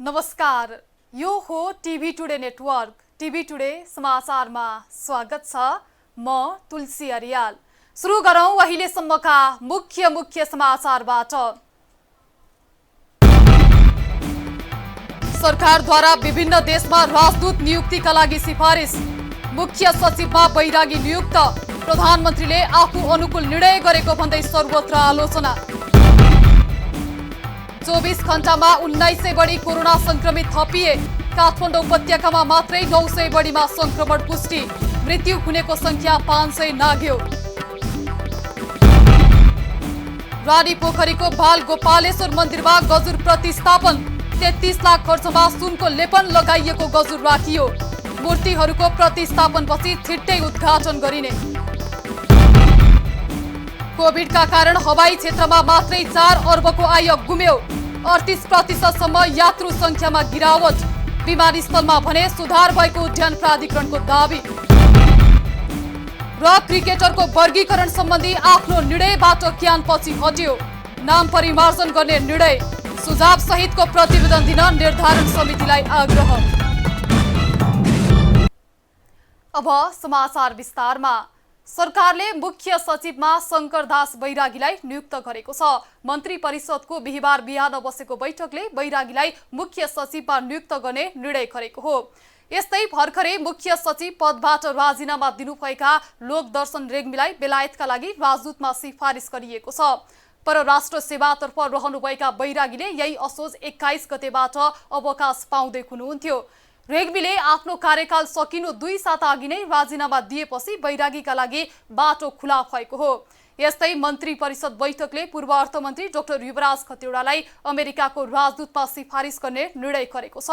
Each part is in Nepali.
नमस्कार, यो हो TV today network. TV today समाचारमा स्वागत छ। म तुलसी अरियाल। सुरु गरौं अहिलेसम्मका मुख्य समाचारबाट। सरकारद्वारा विभिन्न देशमा राजदूत नियुक्तिका लागि सिफारिस। मुख्य सचिवमा बैरागी नियुक्त। प्रधानमन्त्रीले आफू अनुकूल निर्णय गरेको भन्दै सर्वत्र आलोचना। 24 घण्टामा 1900 बढी कोरोना संक्रमित थपिए। काठमाडौँ उपत्यकामा मात्रै 900 बढीमा संक्रमण पुष्टि। मृत्यु हुनेको संख्या 500 नाग्यो। रानी पोखरीको बाल गोपालेश्वर मन्दिरमा गजुर प्रतिस्थापन। 33 लाख खर्चमा सुनको लेपन लगाइएको गजुर राखियो। मूर्तिहरूको प्रतिस्थापनपछि छिट्टै उद्घाटन गरिने। कोभिडका कारण हवाई क्षेत्रमा मात्रै 4 अर्बको आय गुम्यो। 38% यात्रु संख्यामा गिरावट। विमानस्थलमा भने सुधार भएको उद्यान प्राधिकरणको दावी। र क्रिकेटरको वर्गीकरण सम्बन्धी आफ्नो निर्णयबाट क्यानपछि हट्यो। नाम परिमार्जन गर्ने निर्णय। सुझाव सहितको प्रतिवेदन दिन निर्धारण समितिलाई आग्रह। अब समाचार विस्तारमा। सरकारले मुख्य सचिवमा शंकरदास बैरागीलाई नियुक्त गरेको छ। मन्त्री परिषदको बिहीबार बिहान बसेको बैठकले बैरागीलाई मुख्य सचिवमा नियुक्त गर्ने निर्णय गरेको हो। यस्तै भर्खरै मुख्य सचिव पदबाट राजीनामा दिनुभएका लोकदर्शन रेग्मीलाई बेलायतका लागि राजदूतमा सिफारिस गरिएको छ। परराष्ट्र सेवातर्फ रहनुभएका बैरागीले यही असोज 21 गतेबाट अवकाश पाउँदै हुनुहुन्थ्यो। रेग्मीले आफ्नो कार्यकाल सकिनु 2 साता अघि नै राजीनामा दिएपछि बैरागीका लागि बाटो खुला भएको हो। यस्तै मन्त्री परिषद बैठकले पूर्व अर्थमन्त्री डाक्टर युवराज खतिवड़ालाई अमेरिकाको राजदूतमा सिफारिस गर्ने निर्णय गरेको छ।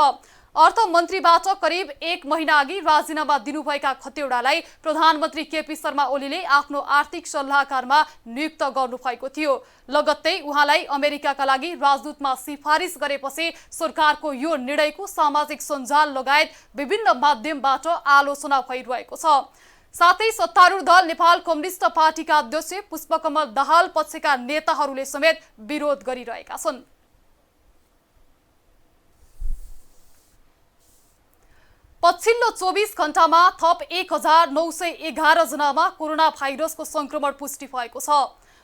अर्थमन्त्रीबाट करिब 1 महिना अघि राजीनामा दिनुभएका खतिवड़ालाई प्रधानमन्त्री केपी शर्मा ओलीले आफ्नो आर्थिक सल्लाहकारमा नियुक्त गर्नुभएको थियो। लगत्तै उहाँलाई अमेरिकाका लागि राजदूतमा सिफारिस गरेपछि सरकारको यो निर्णयको सामाजिक सञ्जाल लगायत विभिन्न माध्यमबाट आलोचना भइरहेको छ। साथै सत्तारूढ दल नेपाल कम्युनिस्ट पार्टीका अध्यक्ष पुष्पकमल दाहाल पक्षका नेताहरूले समेत विरोध गरिरहेका छन्। पछिल्लो 24 घण्टामा थप 1911 जनामा कोरोना भाइरसको संक्रमण पुष्टि भएको छ।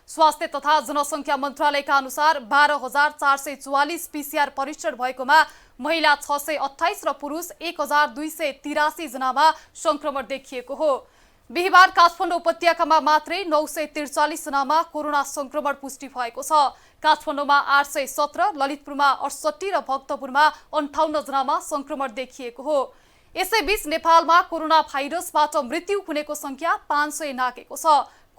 स्वास्थ्य तथा जनसङ्ख्या मन्त्रालयका अनुसार 12,444 पीसीआर परीक्षण भएकोमा महिला 628 र पुरुष 1,283 जनामा संक्रमण देखिएको हो। बिहीबार काठमाडौँ उपत्यकामा मात्रै 943 जनामा कोरोना संक्रमण पुष्टि भएको छ। काठमाडौँमा 817, ललितपुरमा 68 र भक्तपुरमा 58 जनामा संक्रमण देखिएको हो। यसैबीच नेपालमा कोरोना भाइरसबाट मृत्यु हुनेको संख्या 500 नागेको छ।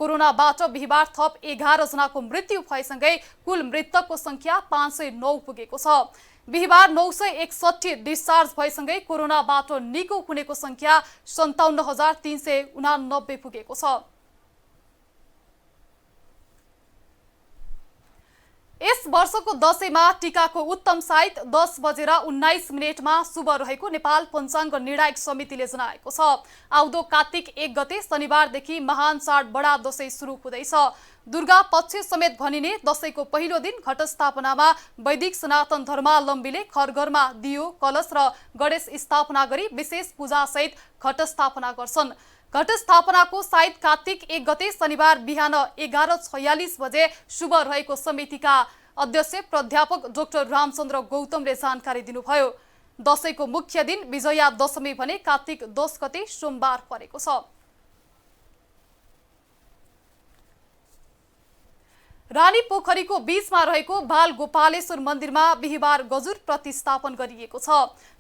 कोरोनाबाट बिहीबार थप 11 जनाको मृत्यु भएसँगै कुल मृतकको संख्या 509 पुगेको छ। बिहीबार 961 डिस्चार्ज भएसँगै कोरोनाबाट निको हुनेको संख्या 57,389 पुगेको छ। यस वर्षको दशैंमा टीकाको उत्तम साइत 10:19 शुभ रहेको नेपाल पञ्चाङ्ग निर्णायक समितिले जनाएको छ। आउँदो कार्तिक 1 गते शनिबारदेखि महान चाड बडा दशैं सुरु हुँदैछ। दुर्गा पक्ष समेत भनिने दशैंको पहिलो दिन घटस्थापनामा वैदिक सनातन धर्मावलम्बीले घर घरमा दियो, कलश र गणेश स्थापना गरी विशेष पूजा सहित घटस्थापना गर्छन्। घटस्थापनाको साइत कार्तिक 1 गते शनिबार बिहान 11:46 बजे शुभ रहेको समितिका अध्यक्ष प्राध्यापक डाक्टर रामचन्द्र गौतमले जानकारी दिनुभयो। दशैंको मुख्य दिन विजया दशमी भने कार्तिक 10 गते सोमबार परेको छ। रानी पोखरीको बीचमा रहेको बाल गोपालेश्वर मन्दिरमा बिहीबार गजुर प्रतिस्थापन गरिएको छ।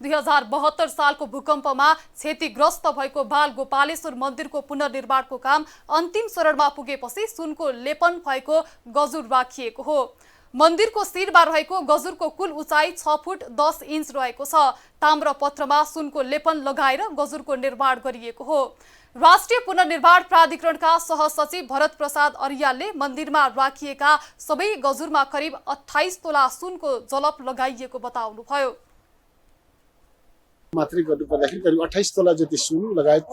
2072 सालको भूकम्पमा क्षतिग्रस्त भएको बाल गोपालेश्वर मन्दिरको पुनर्निर्माणको काम अन्तिम चरणमा पुगेपछि सुनको लेपन भएको गजुर राखिएको हो। मन्दिरको शिरमा रहेको गजुरको कुल उचाइ 6 फुट 10 इन्च रहेको छ। ताम्रपत्रमा सुनको लेपन लगाएर गजुरको निर्माण गरिएको हो। राष्ट्रिय पुनर्निर्माण प्राधिकरणका सहसचिव भरत प्रसाद अरियालले मन्दिरमा राखिएका सबै गजुरमा करिब 28 तोला सुनको जलप लगाइएको बताउनुभयो। मात्रै गर्नुपर्दाखेरि करिब 28 तोला जति सुन लगायत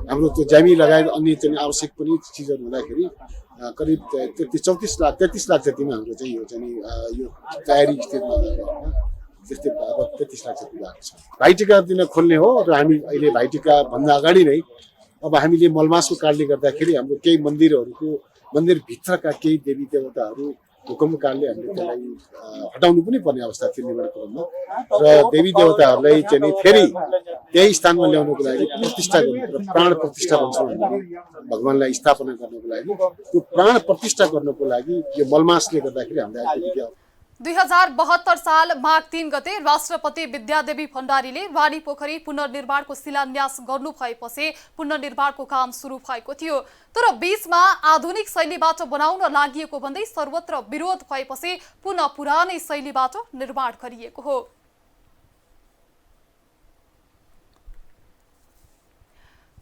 हाम्रो त्यो ज्यामी लगायत अन्य चाहिँ आवश्यक पनि चिजहरू हुँदाखेरि करिब 33 लाख जतिमा हाम्रो चाहिँ यो चाहिँ यो तयारी स्थितिमा त्यस्तै 33 लाख जति भएको छ। भाइटिका दिन खोल्ने हो र हामी अहिले भाइटिका भन्दा अगाडि नै अब हामीले मलमासको कारणले गर्दाखेरि हाम्रो केही मन्दिरभित्रका केही देवी देवताहरू हुकुमको कारणले हामीले त्यसलाई हटाउनु पनि पर्ने अवस्था थियो निर्माण क्रममा र देवी देवताहरूलाई चाहिँ फेरि त्यही स्थानमा ल्याउनको लागि प्रतिष्ठा गर्नु प्राण प्रतिष्ठा भन्छौँ हामीले भगवानलाई स्थापना गर्नको लागि त्यो प्राण प्रतिष्ठा गर्नको लागि यो मलमासले गर्दाखेरि हामीलाई 2072 साल माघ 3 गते राष्ट्रपति विद्यादेवी भण्डारीले रानी पोखरी पुनर्निर्माणको शिलान्यास गर्नु भएपछि पुनर्निर्माणको काम सुरु भएको थियो। तर बीचमा आधुनिक शैलीबाट बनाउन लागि भन्दै सर्वत्र विरोध भएपछि पुनः पुरानै शैलीबाट निर्माण गरिएको हो।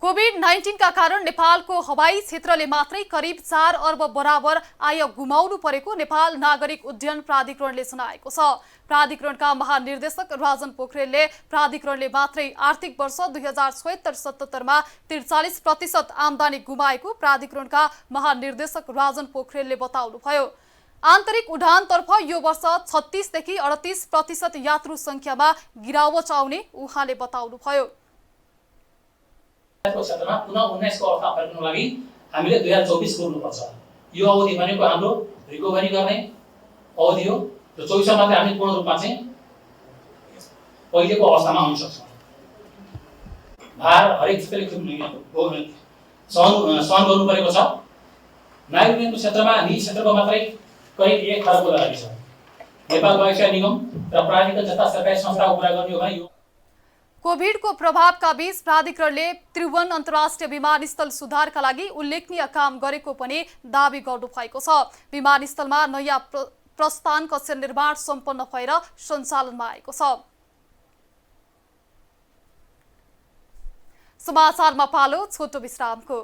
कोभिड-19 का कारण नेपालको हवाई क्षेत्रले मात्रै करिब 4 अर्ब बराबर आय गुमाउनु परेको नेपाल नागरिक उड्डयन प्राधिकरणले जनाएको छ। प्राधिकरणका महानिर्देशक राजन पोखरेलले प्राधिकरणले मात्रै आर्थिक वर्ष 2076-77 मा 43% आमदानी गुमाएको प्राधिकरणका महानिर्देशक राजन पोखरेलले बताउनुभयो। आन्तरिक उडानतर्फ यो वर्ष 36 देखि 38% यात्रु संख्यामा गिरावट आउने उहाँले बताउनुभयो। क्षेत्रमा पुनः 19 को अर्थ फर्कनु लागि हामीले 2024 गर्नुपर्छ। यो अवधि भनेको हाम्रो रिकभरी गर्ने अवधि हो र 24 मा हामी पूर्ण रूपमा चाहिँ पहिलेको अवस्थामा आउन सक्छौँ। भार हरेक क्षेत्रले सहन गर्नु परेको छ। नागरिक उड्डयनको क्षेत्रमा निजी क्षेत्रको मात्रै करिब 1 खरबको लागि छ। नेपाल वायुसेवा निगम र प्राधिकरण जस्ता सरकारी संस्थाको कुरा गर्ने हो भने यो कोभिडको प्रभावका बीच प्राधिकरणले त्रिभुवन अन्तर्राष्ट्रिय विमानस्थल सुधारका लागि उल्लेखनीय काम गरेको पनि दावी गर्नुभएको छ। विमानस्थलमा नयाँ प्रस्थान कक्ष निर्माण सम्पन्न भएर सञ्चालनमा आएको छ। समाचारमा पालो छोटो विश्रामको।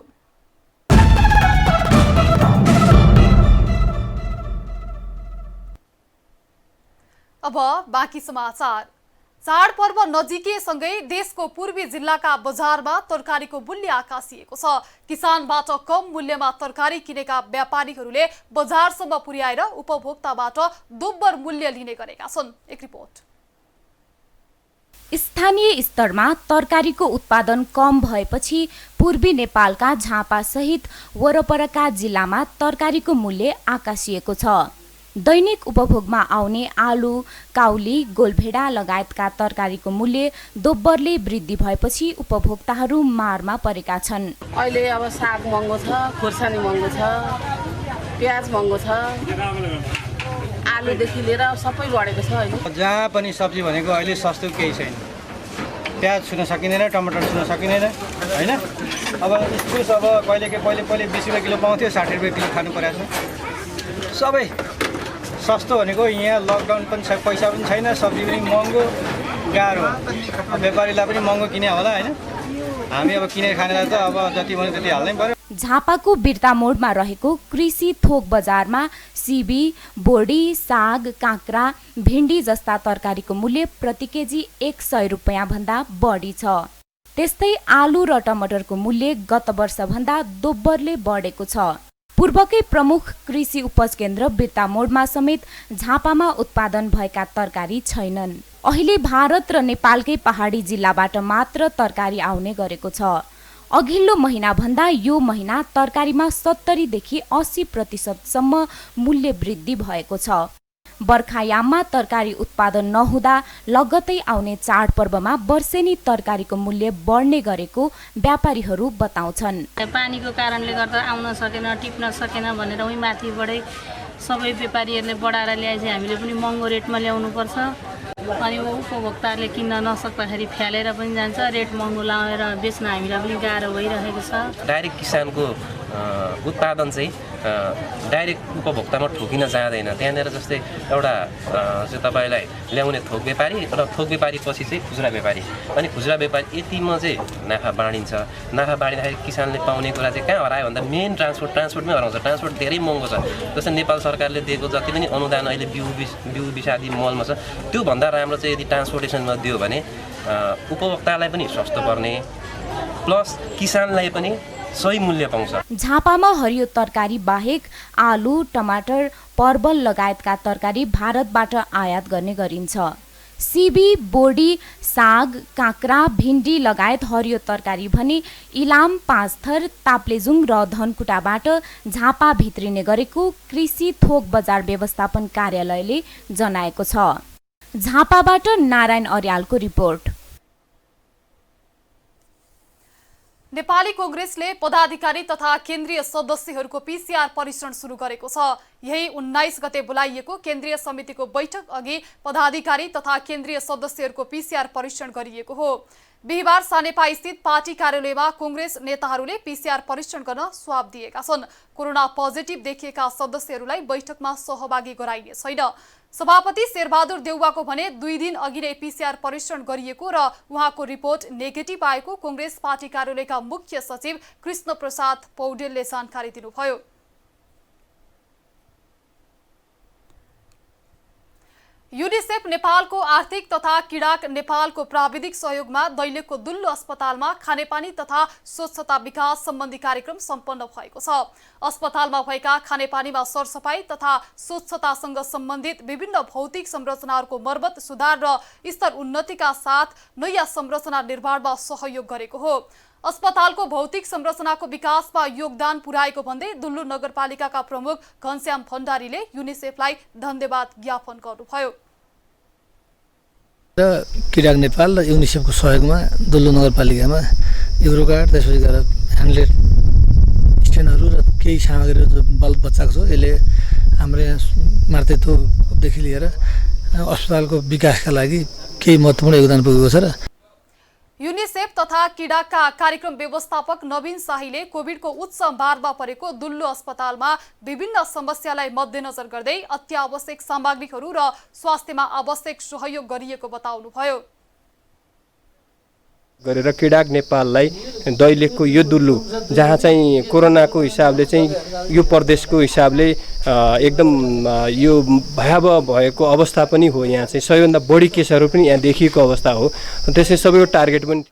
अब बाँकी समाचार। चाडपर्व नजिकैसँगै देशको पूर्वी जिल्लाका बजारमा तरकारीको मूल्य आकाशिएको छ। किसानबाट कम मूल्यमा तरकारी किनेका व्यापारीहरूले बजारसम्म पुर्याएर उपभोक्ताबाट दोब्बर मूल्य लिने गरेका छन्। एक रिपोर्ट। स्थानीय स्तरमा तरकारीको उत्पादन कम भएपछि पूर्वी नेपालका झापा सहित वरपरका जिल्लामा तरकारीको मूल्य आकाशिएको छ। दैनिक उपभोगमा आउने आलु, काउली, गोलभेडा लगायतका तरकारीको मूल्य दोब्बरले वृद्धि भएपछि उपभोक्ताहरू मारमा परेका छन्। अहिले अब साग महँगो छ, खुर्सानी महँगो छ, प्याज महँगो छ, आलुदेखि लिएर सबै बढेको छ। अहिले जहाँ पनि सब्जी भनेको अहिले सस्तो केही छैन। प्याज छुन सकिँदैन, टमाटर छुन सकिँदैन हैन। अब इस्कुस अब पहिले 20 रुपियाँ किलो पाउँथ्यो, 60 रुपियाँ किलो खानु परेको छ। सबै सस्तो भनेको यहाँ लकडाउन पनि छ, पैसा पनि छैन, सब्जी पनि महँगो, गाह्रो। व्यापारीलाई पनि महँगो किने होला हैन। हामी अब किनेर खानेलाई त अब जति भने त्यति हाल्नै पर्यो। झापाको बिर्ता मोडमा रहेको कृषि थोक बजारमा सिबी, बोडी, साग, काँक्रा, भिन्डी जस्ता तरकारीको मूल्य प्रति केजी 100 रुपियाँ भन्दा बढी छ। त्यस्तै आलु र टमाटरको मूल्य गत वर्ष भन्दा दोब्बरले बढेको छ। पूर्वकै प्रमुख कृषि उपज केन्द्र बिर्ता मोडमा समेत झापामा उत्पादन भएका तरकारी छैनन्। अहिले भारत र नेपालकै पहाडी जिल्लाबाट मात्र तरकारी आउने गरेको छ। अघिल्लो महिना भन्दा यो महिना तरकारीमा 70 देखि 80% सम्म मूल्य वृद्धि भएको छ। बर्खायाममा तरकारी उत्पादन नहुँदा लगत्तै आउने चाडपर्वमा वर्षेनी तरकारीको मूल्य बढ्ने गरेको व्यापारीहरू बताउँछन्। पानीको कारणले गर्दा आउन सकेन, टिप्न सकेन भनेर उही माथिबाटै सबै व्यापारीहरूले बढाएर ल्याएपछि हामीले पनि महँगो रेटमा ल्याउनु पर्छ। अनि उपभोक्ताहरूले किन्न नसक्दाखेरि फ्यालेर पनि जान्छ। रेट महँगो लगाएर बेच्न हामीलाई पनि गाह्रो भइरहेको छ। डाइरेक्ट किसानको उत्पादन चाहिँ डाइरेक्ट उपभोक्तामा ठोकिन जाँदैन। त्यहाँनिर जस्तै एउटा चाहिँ तपाईँलाई ल्याउने थोक व्यापारी र थोक व्यापारी पछि चाहिँ खुजुरा व्यापारी, अनि खुजुरा व्यापारी यतिमा चाहिँ नाफा बाँडिन्छ। नाफा बाँडिँदाखेरि किसानले पाउने कुरा चाहिँ कहाँ हरायो भन्दा मेन ट्रान्सपोर्टमै हराउँछ। ट्रान्सपोर्ट धेरै महँगो छ। जस्तै नेपाल सरकारले दिएको जति पनि अनुदान अहिले बिउ विषादी मलमा छ, त्योभन्दा राम्रो चाहिँ यदि ट्रान्सपोर्टेसनमा दियो भने उपभोक्तालाई पनि सस्तो पर्ने प्लस किसानलाई पनि सही मूल्य पाउँछ। झापामा हरियो तरकारी बाहेक आलु, टमाटर, परवल लगायतका तरकारी भारतबाट आयात गर्ने गरिन्छ। सिबी, बोडी, साग, काँक्रा, भिन्डी लगायत हरियो तरकारी भने इलाम, पाँचथर, ताप्लेजुङ र धनकुटाबाट झापा भित्रिने गरेको कृषि थोक बजार व्यवस्थापन कार्यालयले जनाएको छ। झापाबाट नारायण अर्यालको रिपोर्ट। नेपाली कांग्रेसले पदाधिकारी तथा केन्द्रीय सदस्यहरूको पीसीआर परीक्षण सुरु गरेको छ। यही 19 गते बोलाइएको केन्द्रीय समितिको बैठक अघि पदाधिकारी तथा केन्द्रीय सदस्यहरूको पीसीआर परीक्षण गरिएको हो। बिहिबार सानेपा स्थित पार्टी कार्यालयमा कांग्रेस नेताहरूले पीसीआर परीक्षण गर्न स्वाब दिएका छन्। कोरोना पोजिटिभ देखिएका सदस्यहरूलाई बैठकमा सहभागी गराइने छैन। सभापति शेरबहादुर देउवाको भने 2 दिन अघि नै पीसीआर परीक्षण गरिएको र उहाँको रिपोर्ट नेगेटिभ आएको कांग्रेस पार्टी कार्यालयका मुख्य सचिव कृष्ण प्रसाद पौडेलले जानकारी दिनुभयो। युनिसेफ नेपालको आर्थिक तथा किडाक नेपालको प्राविधिक सहयोगमा दैलेखको दुल्लो अस्पतालमा खानेपानी तथा स्वच्छता विकास सम्बन्धी कार्यक्रम सम्पन्न भएको छ। अस्पतालमा भएका खानेपानीमा सरसफाई तथा स्वच्छतासँग सम्बन्धित विभिन्न भौतिक संरचनाहरूको मर्मत, सुधार र स्तर उन्नतिका साथ नयाँ संरचना निर्माणमा सहयोग गरेको हो। अस्पतालको भौतिक संरचनाको विकासमा योगदान पुर्याएको भन्दै दुल्लु नगरपालिकाका प्रमुख घनश्याम भण्डारीले युनिसेफलाई धन्यवाद ज्ञापन गर्नुभयो। किडाक नेपाल र युनिसेफको सहयोगमा दुल्लु नगरपालिकामा युरोकार्ड, त्यसपछि गएर ह्यान्डलेट स्ट्यान्डहरू र केही सामग्रीहरू जो बचाएको छ, यसले हाम्रो यहाँ मार्तेतोदेखि लिएर अस्पतालको विकासका लागि केही महत्त्वपूर्ण योगदान पुगेको छ। र युनिसेफ तथा किडाका कार्यक्रम व्यवस्थापक नवीन शाहीले कोभिडको उच्च मारमा परेको दुल्लो अस्पतालमा विभिन्न समस्यालाई मध्यनजर गर्दै अत्यावश्यक सामग्रीहरू र स्वास्थ्यमा आवश्यक सहयोग गरिएको बताउनुभयो। गरेर किडाक नेपाललाई दैलेखको यो दुल्लु जहाँ चाहिँ कोरोनाको हिसाबले चाहिँ यो प्रदेशको हिसाबले एकदम यो भयावह भएको अवस्था पनि हो। यहाँ चाहिँ सबैभन्दा बढी केसहरू पनि यहाँ देखिएको अवस्था हो। त्यसै सबैको टार्गेट पनि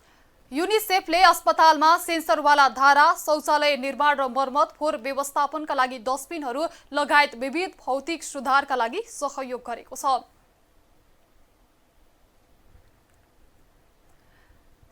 युनिसेफले अस्पतालमा सेन्सरवाला धारा, शौचालय निर्माण र मर्मत, फोहोर व्यवस्थापनका लागि डस्टबिनहरू लगायत विविध भौतिक सुधारका लागि सहयोग गरेको छ।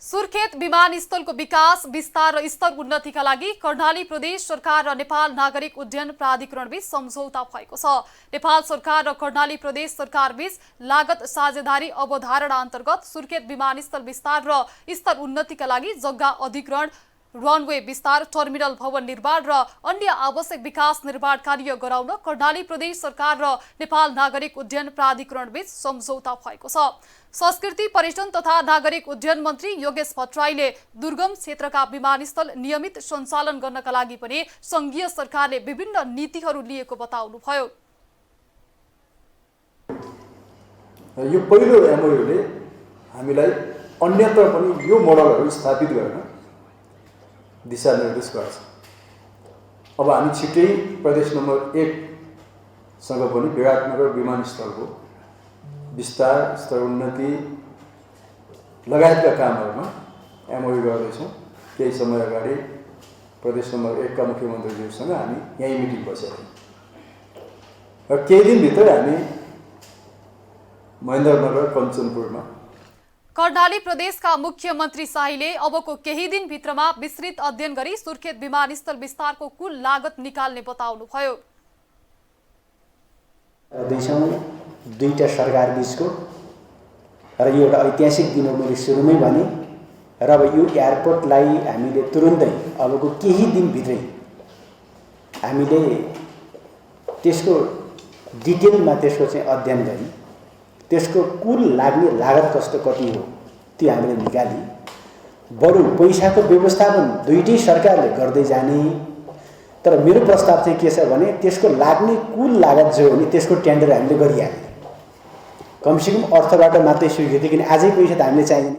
सुर्खेत विमानस्थलको विकास, विस्तार र स्तर उन्नतिका लागि कर्णाली प्रदेश सरकार र नेपाल नागरिक उड्डयन प्राधिकरणबीच सम्झौता भएको छ। नेपाल सरकार र कर्णाली प्रदेश सरकारबीच लागत साझेदारी अवधारणा अन्तर्गत सुर्खेत विमानस्थल विस्तार र स्तर उन्नतिका लागि जग्गा अधिग्रहण, रनवे विस्तार, टर्मिनल भवन निर्माण र अन्य आवश्यक विकास निर्माण कार्य गराउन कर्णाली प्रदेश सरकार र नेपाल नागरिक उड्डयन प्राधिकरणबीच सम्झौता भएको छ। संस्कृति, पर्यटन तथा नागरिक उड्डयन मन्त्री योगेश भट्टराईले दुर्गम क्षेत्रका विमानस्थल नियमित सञ्चालन गर्नका लागि पनि संघीय सरकारले विभिन्न नीतिहरू लिएको बताउनुभयो। यो पहिलो एमओयूले हामीलाई अन्यत्र पनि यो मोडलहरू स्थापित गर्न दिशानिर्देश गर्छ। अब हामी छिट्टै प्रदेश नम्बर 1 सँग पनि विराटनगर विमानस्थलको विस्तार, स्तर उन्नति लगायतका कामहरूमा एमओयू गर्दैछौँ। केही समय अगाडि प्रदेश नम्बर 1 का मुख्यमन्त्रीज्यूसँग हामी यहीँ मिटिङ बसेका थियौँ र केही दिनभित्र हामी महेन्द्रनगर, कञ्चनपुरमा। कर्णाली प्रदेशका मुख्यमन्त्री शाहीले अबको केही दिनभित्रमा विस्तृत अध्ययन गरी सुर्खेत विमानस्थल विस्तारको कुल लागत निकाल्ने बताउनुभयो। दुईटा सरकार बीचको र यो एउटा ऐतिहासिक दिन हो। मैले सुरुमै भने र अब यो एयरपोर्टलाई हामीले तुरुन्तै अबको केही दिनभित्रै हामीले त्यसको डिटेलमा त्यसको चाहिँ अध्ययन गरी त्यसको कुल लाग्ने लागत कति हो त्यो हामीले निकाली बरु पैसाको व्यवस्थापन दुईटै सरकारले गर्दै जाने। तर मेरो प्रस्ताव चाहिँ के छ भने त्यसको लाग्ने कुल लागत जो हो नि त्यसको टेन्डर हामीले गरिहाल्ने, कमसेकम अर्थबाट मात्रै स्वीकृति, किन आजै पैसा त हामीले चाहिँदैन।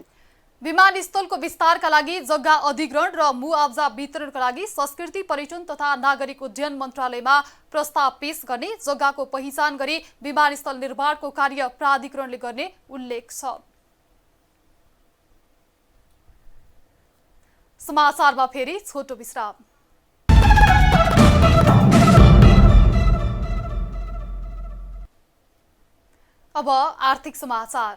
विमानस्थलको विस्तारका लागि जग्गा अधिग्रहण र मुआवजा वितरणका लागि संस्कृति, पर्यटन तथा नागरिक उड्डयन मन्त्रालयमा प्रस्ताव पेश गर्ने, जग्गाको पहिचान गरी विमानस्थल निर्माणको कार्य प्राधिकरणले गर्ने उल्लेख छ। समाचारमा फेरि छोटो विश्राम। अब आर्थिक समाचार।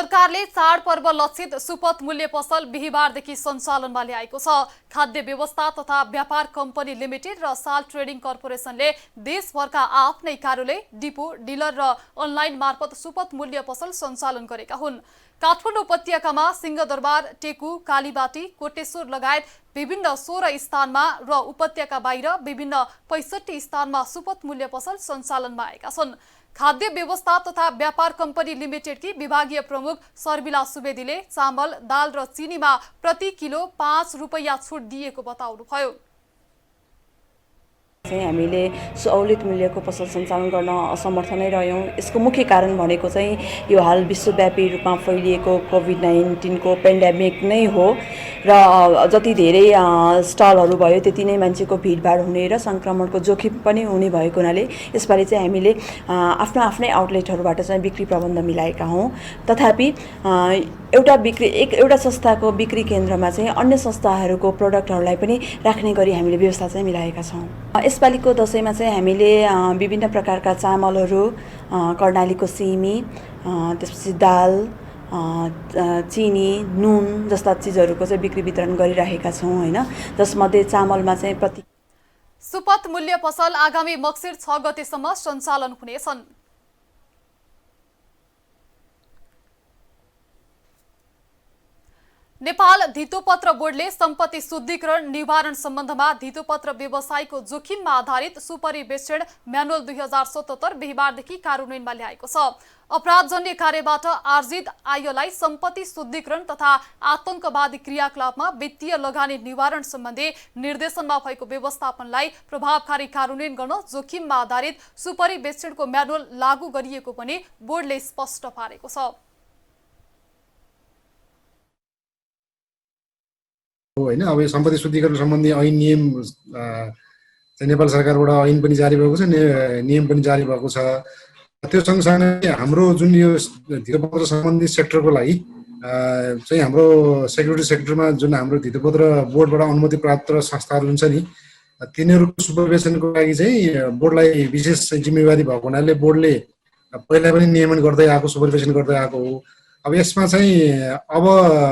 सरकारले चाडपर्व लक्षित सुपथ मूल्य पसल बिहीबारदेखि सञ्चालनमा ल्याएको छ। खाद्य व्यवस्था तथा व्यापार कम्पनी लिमिटेड र साल ट्रेडिङ कर्पोरेसनले देशभरका आफ्नै कार्यालय, डिपो, डिलर र अनलाइन मार्फत सुपथ मूल्य पसल सञ्चालन गरेका हुन्। काठमाडौँ उपत्यकामा सिंहदरबार, टेकु, कालीबाटी, कोटेश्वर लगायत विभिन्न 16 स्थानमा र उपत्यका बाहिर विभिन्न 65 स्थानमा सुपथ मूल्य पसल सञ्चालनमा आएका छन्। खाद्य व्यवस्था तथा व्यापार कम्पनी लिमिटेडकी विभागीय प्रमुख सर्मिला सुवेदीले चामल, दाल र चिनीमा प्रति किलो 5 रुपैयाँ छुट दिएको बताउनुभयो। हामीले सहुलियत मूल्यको पसल सञ्चालन गर्न असमर्थ नै रह्यौँ। यसको मुख्य कारण भनेको चाहिँ यो हाल विश्वव्यापी रूपमा फैलिएको कोभिड-19 को पेन्डेमिक नै हो र जति धेरै स्टलहरू भयो त्यति नै मान्छेको भिडभाड हुने र सङ्क्रमणको जोखिम पनि हुने भएको हुनाले यसपालि चाहिँ हामीले आफ्नै आउटलेटहरूबाट चाहिँ बिक्री प्रबन्ध मिलाएका हौँ। तथापि एउटा संस्थाको बिक्री केन्द्रमा चाहिँ अन्य संस्थाहरूको प्रोडक्टहरूलाई पनि राख्ने गरी हामीले व्यवस्था चाहिँ मिलाएका छौँ। यसपालिको दसैँमा चाहिँ हामीले विभिन्न प्रकारका चामलहरू, कर्णालीको सिमी, त्यसपछि दाल, चिनी, नुन जस्ता चिजहरूको चाहिँ बिक्री वितरण गरिरहेका छौँ हैन। जसमध्ये चामलमा चाहिँ प्रति सुपथ मूल्य पसल आगामी मक्सिर 6 गतेसम्म सञ्चालन हुनेछन्। नेपाल धितोपत्र बोर्डले सम्पत्ति शुद्धिकरण निवारण सम्बन्धमा धितोपत्र व्यवसायको जोखिममा आधारित सुपरिवेक्षण म्यानुअल 2077 बिहीबारदेखि कार्यान्वयनमा ल्याएको छ। अपराधजन्य कार्यबाट आर्जित आयलाई सम्पत्ति शुद्धिकरण तथा आतंकवादी क्रियाकलापमा वित्तीय लगानी निवारण सम्बन्धी निर्देशनमा भएको व्यवस्थापनलाई प्रभावकारी कार्यान्वयन गर्न जोखिममा आधारित सुपरिवेक्षणको म्यानुअल लागू गरिएको पनि बोर्डले स्पष्ट पारेको छ। होइन, अब यो सम्पत्ति शुद्धिकरण सम्बन्धी ऐन नियम नेपाल सरकारबाट ऐन पनि जारी भएको छ, नियम पनि जारी भएको छ। त्यो सँगसँगै हाम्रो जुन यो धितोपत्र सम्बन्धी सेक्टरको लागि चाहिँ हाम्रो सेक्युरिटी सेक्टरमा जुन हाम्रो धितोपत्र बोर्डबाट अनुमति प्राप्त संस्थाहरू हुन्छ नि, तिनीहरूको सुपरभिजनको लागि चाहिँ बोर्डलाई विशेष जिम्मेवारी भएको हुनाले बोर्डले पहिला पनि नियमन गर्दै आएको, सुपरभिजन गर्दै आएको हो। अब यसमा चाहिँ अब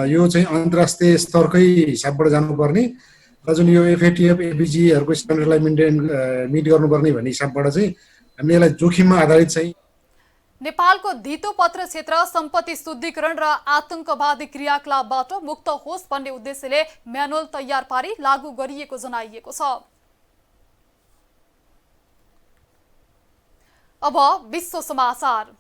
यो चाहिँ अन्तर्राष्ट्रिय स्तरकै हिसाबबाट जानुपर्ने र जुन यो एफएटिएफ, एपिजीहरूको स्ट्यान्डर्डलाई मिट गर्नुपर्ने भन्ने हिसाबबाट चाहिँ हामीले यसलाई जोखिममा आधारित चाहिँ नेपालको धितोपत्र क्षेत्र सम्पत्ति शुद्धिकरण र आतंकवादी क्रियाकलापबाट मुक्त होस् भन्ने उद्देश्यले म्यानुअल तयार पारी लागू गरिएको जनाइएको छ। अब विश्व समाचार।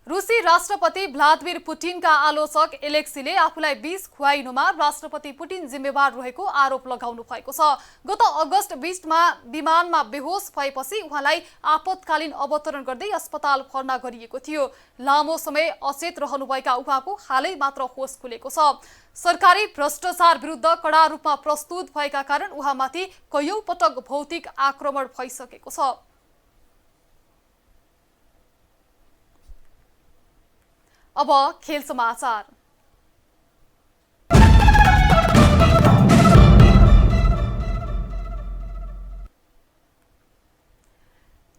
रुसी राष्ट्रपति भ्लादिमिर पुटिनका आलोचक एलेक्सीले आफूलाई विष खुवाइनुमा राष्ट्रपति पुटिन जिम्मेवार रहेको आरोप लगाउनु भएको छ। गत अगस्त 20 मा विमानमा बेहोस भएपछि उहाँलाई आपतकालीन अवतरण गर्दै अस्पताल भर्ना गरिएको थियो। लामो समय अचेत रहनुभएका उहाँको हालै मात्र होस खुलेको छ। सरकारी भ्रष्टाचार विरुद्ध कडा रूपमा प्रस्तुत भएका कारण उहाँमाथि कयौं पटक भौतिक आक्रमण भइसकेको छ। अब खेल समाचार।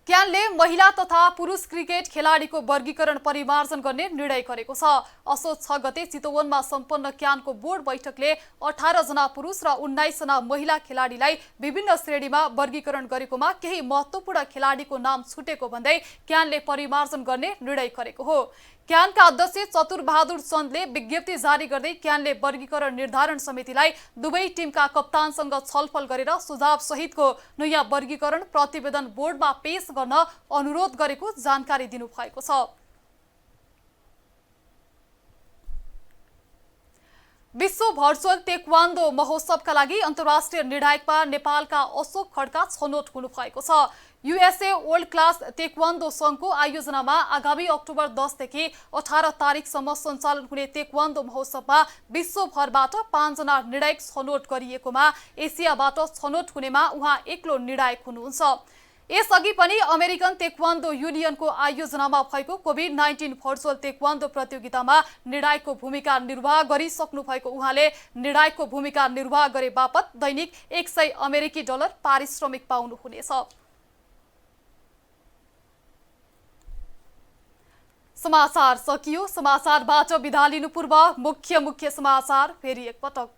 क्यानले महिला तथा पुरुष क्रिकेट खेलाडीको वर्गीकरण परिमार्जन गर्ने निर्णय गरेको छ। असोज 6 गते चितवनमा सम्पन्न क्यानको बोर्ड बैठकले 18 जना पुरुष र 19 जना महिला खेलाडीलाई विभिन्न श्रेणीमा वर्गीकरण गरेकोमा केही महत्त्वपूर्ण खेलाडीको नाम छुटेको भन्दै क्यानले परिमार्जन गर्ने निर्णय गरेको हो। क्यानका अध्यक्ष चतुरबहादुर चन्दले विज्ञप्ति जारी गर्दै क्यानले वर्गीकरण निर्धारण समितिलाई दुवै टिमका कप्तानसँग छलफल गरेर सुझाव सहितको नयाँ वर्गीकरण प्रतिवेदन बोर्डमा पेश गर्न अनुरोध गरेको जानकारी दिनुभएको छ। विश्व भर्चुअल तेक्वान्दो महोत्सवका लागि अन्तर्राष्ट्रिय निर्णायकमा नेपालका अशोक खड्का छनौट हुनुभएको छ। युएसए वर्ल्ड क्लास तेक्वान्दो संघको आयोजनामा आगामी अक्टोबर 10 देखि 18 तारिकसम्म सञ्चालन हुने तेक्वान्दो महोत्सवमा विश्वभरबाट 5 जना निर्णायक छनौट गरिएकोमा एसियाबाट छनौट हुनेमा उहाँ एक्लो निर्णायक हुनुहुन्छ। यसअघि पनि अमेरिकन तेक्वान्दो युनियनको आयोजनामा भएको कोभिड-19 भर्चुअल तेक्वान्दो प्रतियोगितामा निर्णायकको भूमिका निर्वाह गरिसक्नु भएको उहाँले निर्णायकको भूमिका निर्वाह गरे बापत दैनिक 100 अमेरिकी डलर पारिश्रमिक पाउनुहुनेछ। समाचार सकियो। समाचारबाट बिदा लिनु पूर्व मुख्य समाचार फेरि एकपटक।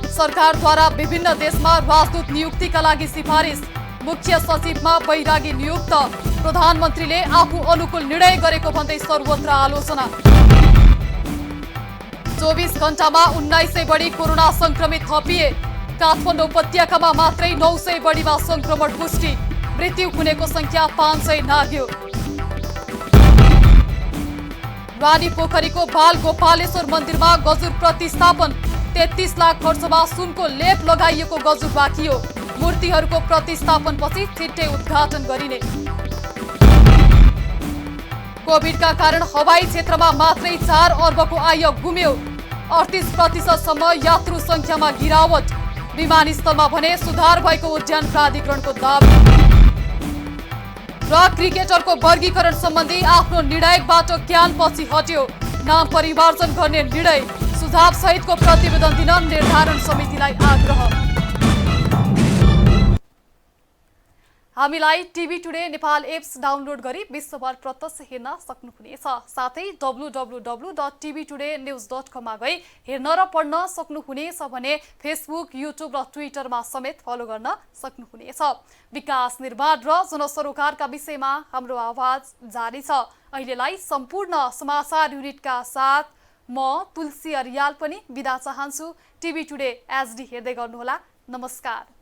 सरकारद्वारा विभिन्न देशमा राजदूत नियुक्तिका लागि सिफारिस। मुख्य सचिवमा बैरागी नियुक्त। प्रधानमन्त्रीले आफू अनुकूल निर्णय गरेको भन्दै सर्वत्र आलोचना। 24 घण्टामा 1900 बढी कोरोना संक्रमित थपिए। काठमाडौँ उपत्यकामा मात्रै 900 बढीमा संक्रमण पुष्टि। मृत्यु हुनेको संख्या 500 नाग्यो। रानी पोखरीको बाल गोपालेश्वर मन्दिरमा गजुर प्रतिस्थापन। 33 लाख खर्चमा सुनको लेप लगाइएको गजुर बाँकियो। मूर्तिहरूको प्रतिस्थापनपछि छिट्टै उद्घाटन गरिने। कोभिडका कारण हवाई क्षेत्रमा मात्रै 4 अर्बको आय गुम्यो। 38% सम्म यात्रु संख्यामा गिरावट। विमानस्थलमा भने सुधार भएको उद्यान प्राधिकरणको दावी। र क्रिकेटरको वर्गीकरण सम्बन्धी आफ्नो निर्णायकबाट क्यान पछि हट्यो। नाम परिवर्तन गर्ने निर्णय। सुझाव सहितको प्रतिवेदन दिन निर्धारण समितिलाई आग्रह। हामीलाई TV today Nepal apps download गरी विश्वभर प्रत्यक्ष हेर्न सक्नुहुनेछ। साथै www.tvtoday.news.com मा गई हेर्न र पढ्न सक्नुहुनेछ भने फेसबुक, युट्युब र ट्विटरमा समेत फलो गर्न सक्नुहुनेछ। विकास निर्माण र जनसरोकारका विषयमा हाम्रो आवाज जारी छ। अहिलेलाई सम्पूर्ण समाचार युनिटका साथ म तुलसी अरियाल पनि बिदा चाहन्छु। टिभी टुडे एचडी हेर्दै गर्नुहोला। नमस्कार।